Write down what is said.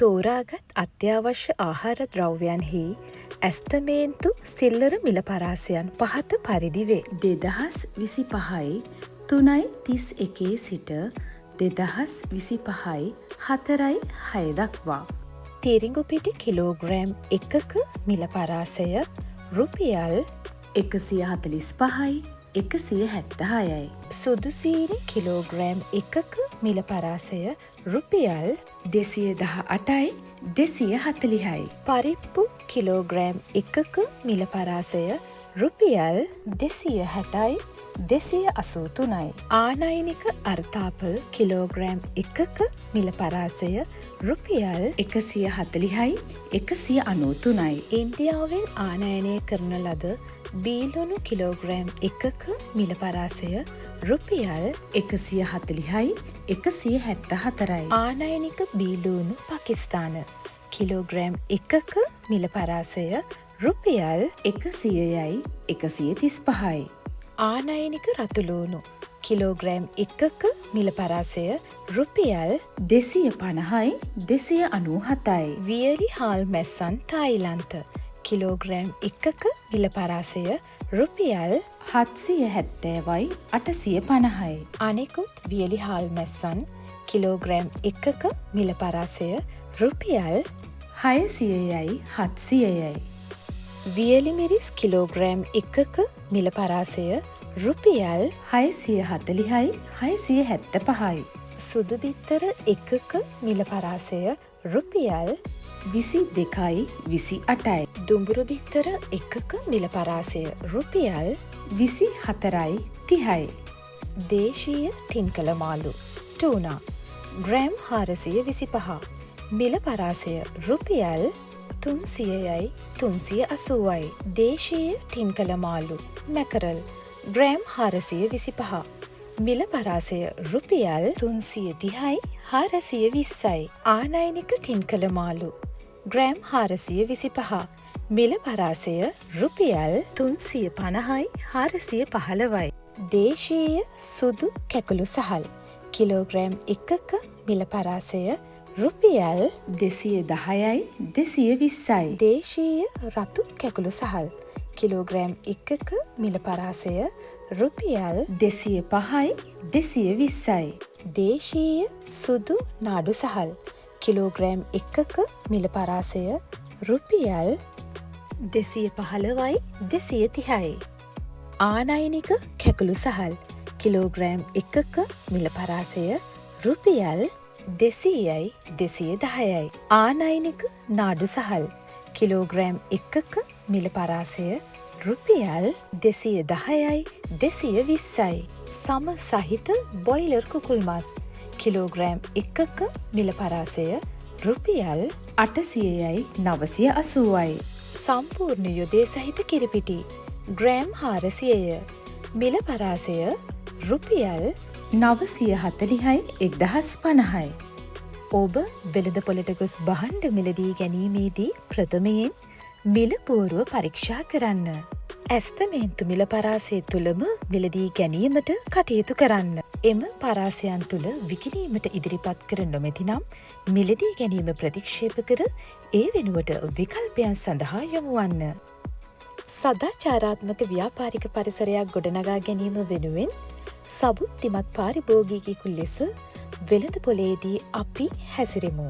තෝරාගත් අත්‍යවශ්‍ය ආහාර ද්‍රව්‍යයන්හි ඇස්තමේන්තු සිල්ලර මිල පරාසයන් පහත පරිදි වේ. 2025යි 3.31 සිට 2025යි 4.6 දක්වා. තීරිඟු පිටි කිලෝග්‍රෑම් 1ක මිල පරාසය රුපියල් 145යි 176යි. සුදු සීනි කිලෝග්‍රෑම් 1ක මිල පරාසය රුපියල් 218යි 240යි. පරිප්පු කිලෝග්‍රෑම් 1ක මිල පරාසය රුපියල් 260යි 283යි. ආනයනික අර්තාපල් කිලෝග්‍රෑම් 1ක මිල පරාසය රුපියල් 140යි 193යි. ඉන්දියාවෙන් ආනයනය කරන ලද බීලුණු කිලෝග්‍රෑම් 1ක මිල පරාසය රුපියල් 140යි 174යි. ආනයනික බීලුණු පාකිස්තාන කිලෝග්‍රෑම් 1ක මිල පරාසය රුපියල් 100යි 135යි. ආනයනික රතුලූණු කිලෝග්‍රෑම් 1ක මිල පරාසය රුපියල් 250යි 297යි. වියලි හාල් මැස්සන් තායිලන්ත කිලෝග්‍රෑම් 1ක මිල පරාසය රුපියල් 770යි 850යි. අනෙකුත් වියලි හාල් මැස්සන් කිලෝග්‍රෑම් 1ක මිල පරාසය රුපියල් 600යි 700යි. වියලි මිරිස් කිලෝග්‍රෑම් 1ක මිල පරාසය රුපියල් 640යි 675යි. සුදු බිත්තර 1ක මිල පරාසය රුපියල් 22යි 28යි. දුඹුරු බිත්තර 1ක මිල පරාසය රුපියල් 24යි 30යි. දේශීය තින්කල මාළු ටූනා ග්‍රෑම් 425 මිල පරාසය රුපියල් 300යි 380යි. දේශීය තින්කල මාළු මැකරල් ග්‍රෑම් 425 මිල පරාසය රුපියල් 330යි 420යි. ආනයනික තින්කල මාළු ග්‍රෑම් 425 මිල පරාසය රුපියල් 350යි 415යි. දේශීය සුදු කැකුළු සහල් කිලෝග්‍රෑම් 1ක මිල පරාසය රුපියල් 210යි 220යි. දේශීය රතු කැකුළු සහල් කිලෝග්‍රෑම් 1ක මිල පරාසය රුපියල් 205යි 220යි. දේශීය සුදු නාඩු සහල් කිලෝග්‍රෑම් 1ක මිල පරාසය රුපියල් 215යි 230යි. ආනයනික කැකුළු සහල් කිලෝග්‍රෑම් 1ක මිල පරාසය රුපියල් 200යි 210යි. ආනයනික නාඩු සහල් කිලෝග්‍රෑම් 1ක මිල පරාසය රුපියල් 210යි 220යි. සම සහිත බොයිලර් කුකුල් මස් කිලෝග්‍රෑම් 1ක මිල පරාසය රුපියල් 800යි 980යි. සම්පූර්ණ යොදේ සහිත කිරිපිටි ග්‍රෑම් 400ය මිල පරාසය රුපියල් 940යි 1050යි. ඔබ වෙළඳපොළට ගොස් භාණ්ඩ මිලදී ගැනීමේදී ප්‍රථමයෙන් මිල පුවරුව පරීක්ෂා කරන්න. ඇස්තමේන්තු මිල පරාසය තුළම මිලදී ගැනීමට කටයුතු කරන්න. එම පරාසයන් තුළ විකිණීමට ඉදිරිපත් කර නොමැති නම් මිලදී ගැනීම ප්‍රතික්ෂේප කර ඒ වෙනුවට විකල්පයන් සඳහා යොමු වන්න. සදාචාරාත්මක ව්‍යාපාරික පරිසරයක් ගොඩනගා ගැනීම වෙනුවෙන් සබුද්ධිමත් පාරිභෝගිකයෙකු ලෙස වෙළඳපොලේදී අපි හැසිරෙමු.